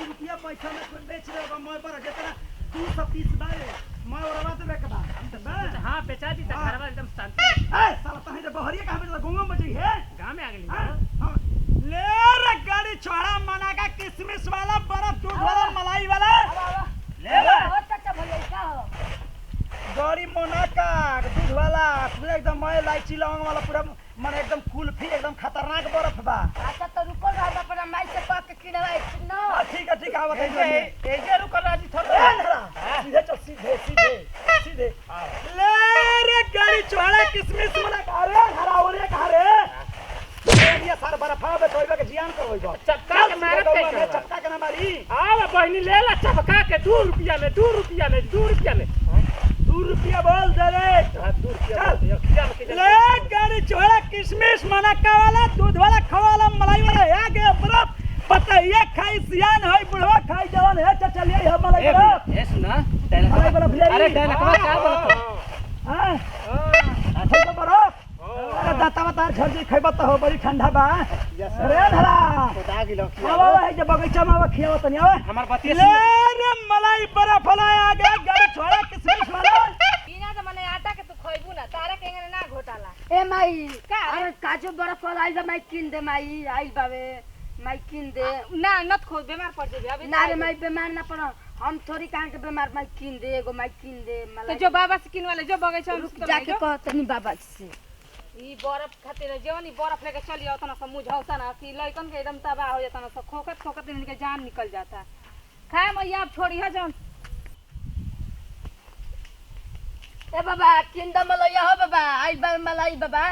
रुपया पैसा में कोई बेच रहे होगा मैं पर जितना 230 बारे मैं औरवा देबे के बा हां बेचा दी त घरवा एकदम शांति ए साला तहे जे बहरिया कहां बेचा गोंगम बजी है गांव में आ गेली हां ले रे गाड़ी छोड़ा मना का किशमिश वाला बर्फ दूध वाला मलाई वाला ले ले हो चाचा भैया का हो गाड़ी मोना का दूध वाला पूरा एकदम मैं इलायची लौंग वाला पूरा मन एकदम कुल्फी एकदम खतरनाक बर्फ बा। अच्छा तो रुको राजा पर माई से कह के किनवा न ठीक है बताइए एजे रुक राजी थोड़ा सीधे चल सीधे ले रे गाड़ी छोड़ा किशमिश वाला अरे हरा ओरे का रे ये सार बर्फा बे तोइबा के जियान करबै बा चक्का के मारत के चक्का के ना मारी आवा बहनी ले ला चपका के 2 रुपया ले 2 रुपया ले 2 रुपया ले 2 रुपया बोल दे रे 2 रुपया ले गाड़ी छोड़ा किशमिश मनक्का वाला दूध वाला खवा वाला मलाई वाला है के बर्फ पता ये खाई सियान है बुढ़वा खाई जवान है चलिए हम मलाई बर्फ ए सुना अरे डायलॉगवा का बोलत हां अच्छा तो बर्फ अरे दाता तार झड़ जे खइबा त हो बड़ी ठंडा बा अरे धरा बता गिलो आवा है जे बगीचा में आवा खियाव तनी आवा हमार बतिया ले रे मलाई बर्फ वाला आ गया गाड़ी छोड़ा किशमिश वाला इना तो मने आटा के तू खइबू ना तारा के ना घोटाला ए माई का अरे काजू बर्फ वाला आइल माई किन दे माई आइल बावे माई किन दे ना नत खो बीमार पड़ जेबे अभी ना रे माई बीमार ना पड़ हम थोड़ी काहे के बीमार माई किन दे एगो माई किन दे मलाई तो जो बाबा से किन वाले जो बगीचा रुक जाके कह तनी बाबा से ई बर्फ खातिर जवन ई बर्फ लेके चली आओ तना समझौता ना कि लइकन के एकदम तबाह हो जाता ना सब खोकत इनके जान निकल जाता खाए मैया आप छोड़ी है जवन ए बाबा किंदम मलैया हो बाबा आई बा मलाई बाबा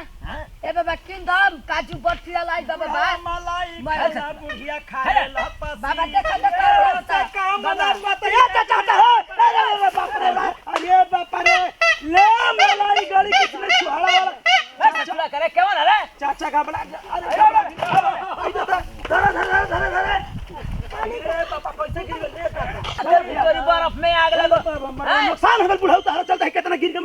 ए बाबा किंदम काजू बर्फी वाला आई बाबा मलाई खाना बुढ़िया खाए लपस बाबा देखो काम बना बताया चाचा हो अरे बाप रे ले मलाई गाड़ी किसने छुआड़ा वाला चला करे केवन रे चाचा का बड़ा धरा पानी रे पापा पैसे गिर गए तोरी बर्फ में आग लगो नुकसान होगल बुढ़ाऊ तारा चलता है कितना गिर के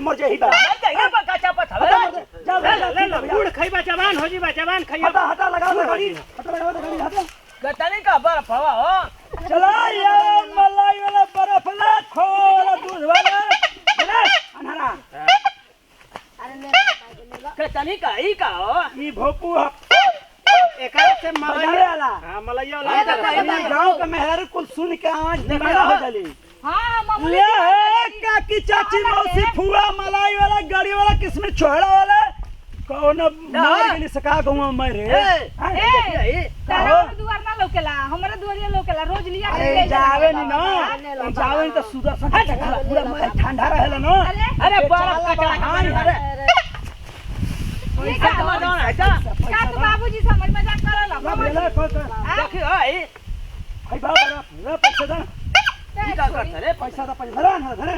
मर जाए ही बा का चापत हवे ले लो गुड़ खइबा जवान हो जीबा जवान खइबा हटा लगा दे गाड़ी हटा गतनी का बर्फ हवा हो चला ये मलाई वाला बर्फ ला खोला दूध वाला ले अनहरा अरे ले गतनी का ई का हो ई भोपू एकर से मलाई वाला हां मलैया वाला गांव का मेहर कुल सुन के आवाज दीवाना हो जाली हां मामा ले काकी चाची मौसी फुआ मलाई वाला गाड़ी वाला किसमें छोड़ा वाला कौन मार गेली सका गवा मैं रे ए तारा दुआर ना लोकेला हमरा दुआरिया लोकेला रोज लिया अरे जावे नी ना जावे तो सुदर्शन पूरा ठंडा रहेला ना अरे बर्फ का कहानी अरे पैसा जमा दो ना का तू बाबूजी समझ मजाक करला देखी आई भाई बाबा रे पैसा दे ई का करत रे पैसा दा पैसा धरा ना धरे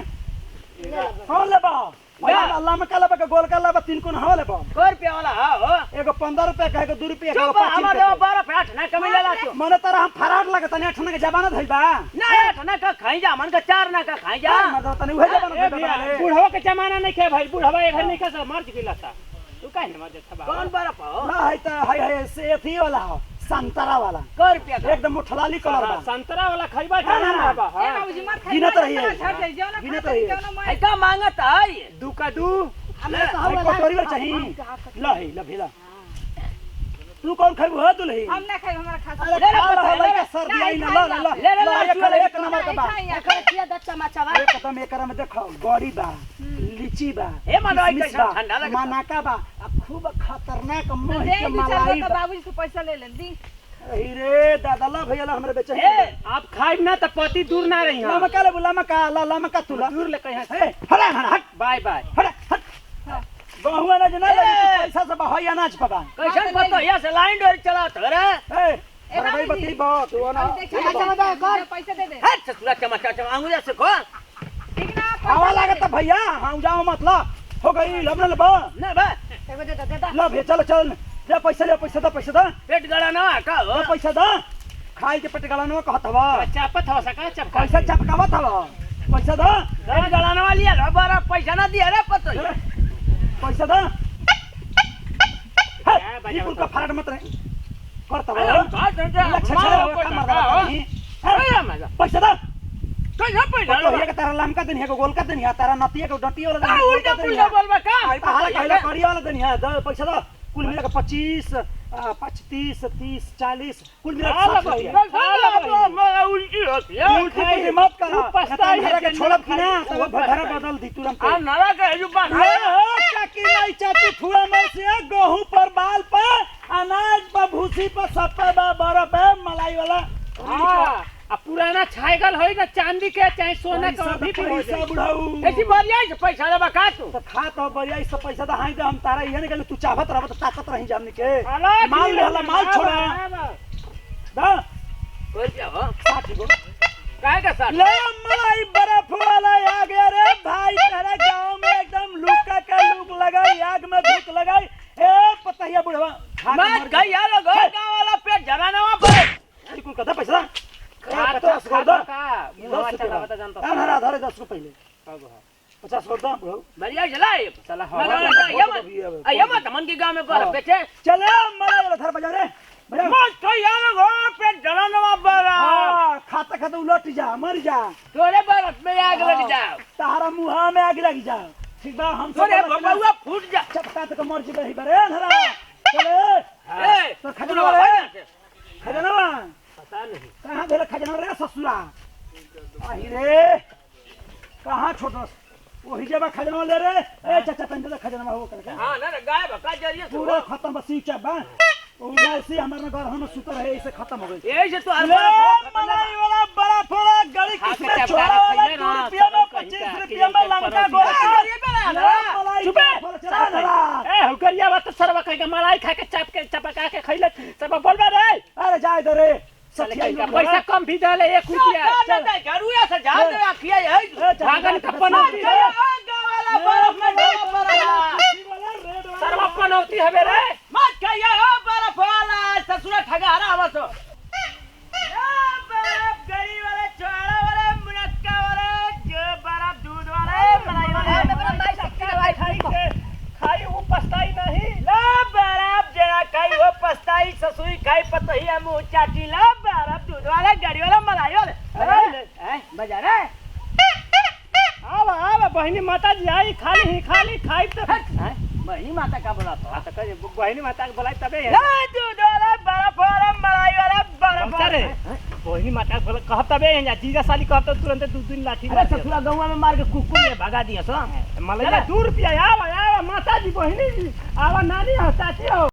कौन ले बा अल्लाह में काला बका गोल काला बा 3 कोन हवा ले बा 100 रुपया वाला हो एगो 15 रुपया का एगो 2 रुपया का चुप हमारे बर्फ आठ ना कमी लेला तू मने तरह हम फराड लगत ने ठना के जमानत है बा ना आठ ना का खाई जा मन का 4 ना का खाई जा मतलब तने उहे जमानत है बुढ़वा के जमाना नहीं के भाई बुढ़वा एक नहीं का सब मर गिला था तू काहे न मर जाता कौन बर्फ हो ना है त है से अथी वाला हो संतरा वाला 100 रुपया का एकदम मुठलाली कलर बा संतरा वाला खइबा ना बा ए बाबूजी मत खाई गिनत रहिए गिनत रहिए है का मांगत है 2 का 2 ले कटोरी वाला चाहिए ला है ला भेला तू कौन खाबू ह दुलही हम ना खाई हमरा खा अरे खा ले के सर्दी आई ना ला ला ले एक नंबर का बा एकर किया दच्चा माचा बा एक कदम एकरा में देखो गड़ी बा लीची बा ए मनोई कैसा ठंडा लगे मनाका बा खूब खतरनाक मोह दे के दू मलाई चार बा बाबूजी से पैसा ले ले दी रे दादा ला भैया ला हमरे बेचे ए आप खाइब ना त पति दूर ना रही ला मका ले बुला मका ला ला मका तुला दूर ले कहीं ए हट हट बाय बाय हट बहुआ ना जना पैसा से बहाई अनाज पबा कैसे पतो या से लाइन डोर चला तो रे ए अरे भाई बकरी बात तू ना पैसा दे दे हट ससुरा चमचा चम अंगुलिया से को ठीक ना हवा लागत भैया हम जाओ मतलब हो गई लबन लब ना बा एगो दे दे ला भे चल चल ले पैसा दा पेट गड़ा ना का हो पैसा दा खाई के पेट गलानो कहत हवा चापत हवा सका चप पैसा चपकावत हवा पैसा दा पेट गड़ाने वाली है बड़ा पैसा ना दिया रे पतो पैसा दा ये कुल का फराड मत रहे करता अरे बा का चंदा लक्ष्य मारो का कोई मर का नहीं अरे मजा पैसा दा कैसा पैसा तो ये के तारा लमका देनी है को गोल का देनी है तारा नतिया के डटिया वाला आ देनी है उल्टा पुल्टा बोलबा का तारा कहला करिया वाला देनी है दा पैसा दा कुल मिला के 25 30 30 40 कुल मिला के 60 रुपया उल्टी होती उल्टी मत करो पछताई घर के छोड़ब कि ना सब घर बदल दी तुरंत आ नाला के जुबा चाकी नहीं चाची थुआ में से गेहूं पर बाल पर अनाज पर भूसी पर सब पे बर्फ पे मलाई वाला हां आ पुराना छाइगल होई ना चांदी के चाहे सोना के अभी भी हो पैसा जाए बुढ़ाऊ ऐसी बढ़िया से पैसा लेबा का तू तो खा तो बढ़िया इस पैसा तो हाई दे हम तारा ये नहीं कहले तू चाहत रहब तो ताकत रही जामने के अरे माल ले हला माल छोड़ा दा बोल जाओ 60 गो काहे का साथ ले मलाई बर्फ वाला आ गया रे भाई तेरे गांव में एकदम लुका का लुक लगाई आग में धूप लगाई ए पतहिया बुढ़वा मत गई यार गांव वाला पेट जरानावा पर कुल कदा पैसा खा तो 50 गो दा का मुहवा चलावा त जानता हरा धरे 10 को पहले 50 गो दा बुढ़ऊ बढ़िया चलाए चला ये मत मन के गांव में पर पेटे चले मलाई वाला धर बजा रे बजा मत गई यार गो पेट जरानावा पर खाता खाता उलट जा मर जा तोरे बरस में आग लग जाओ तारा मुहा में आग लग जा ठीक बा हम तोरे बबुआ फूट जा चपका तक मर जी बही बरे धरा चले ए तो खजना रे खजना पता नहीं कहां भेल खजना रे ससुरा आही रे कहां छोटो वही जब खजना ले रे ए चाचा तंदे तो खजना हो करके हां ना गाय बका जरिए पूरा खत्म बसी चबा ओ से हमारे घर हम सुतर है इसे खत्म हो गई यही से तो हर मलाई वाला बड़ा फोड़ा गली किसने छोड़ा वाला 2 रुपया में 25 रुपया में लंका गो ये बड़ा ना चुपे ए हुकरिया बात सरवा कह के मलाई खा के चाप के चपका के खइले सब बोलबा रे अरे जाए दे रे सठिया पैसा कम भी डाले 1 रुपया चल घरुया से जा दे आखिया है भागन कपनौती है गांव वाला बर्फ में डूब पड़ा सरवा पनौती हवे रे मत कहिया हो बर्फ वाला ससुरा ठगारा आवस बर्फ गरी वाले छोड़ा वाले मुनक्का वाले जो बर्फ दूध वाले मलाई वाले खाई वो पछताई नहीं ला बर्फ जरा खाई वो पछताई ससुरी खाई पतहिया मुंह चाटी ला बर्फ दूध वाला गाड़ी वाला मलाई वाले बजा रे आवा बहनी माता जी आई खाली खाई तो बहनी माता का बोला तो कहे बहनी माता के बोलाई तबे है दूध वाला बर्फ वाला मलाई वाला बर्फ अरे बहनी माता के बोला कहत तबे है जीजा साली कहत तुरंत 2-3 लाठी अरे ससुरा गौवा में मार के कुकुर में भगा दिया सो मलाई 2 रुपया आवा माता जी बहनी जी आवा नानी हो चाची हो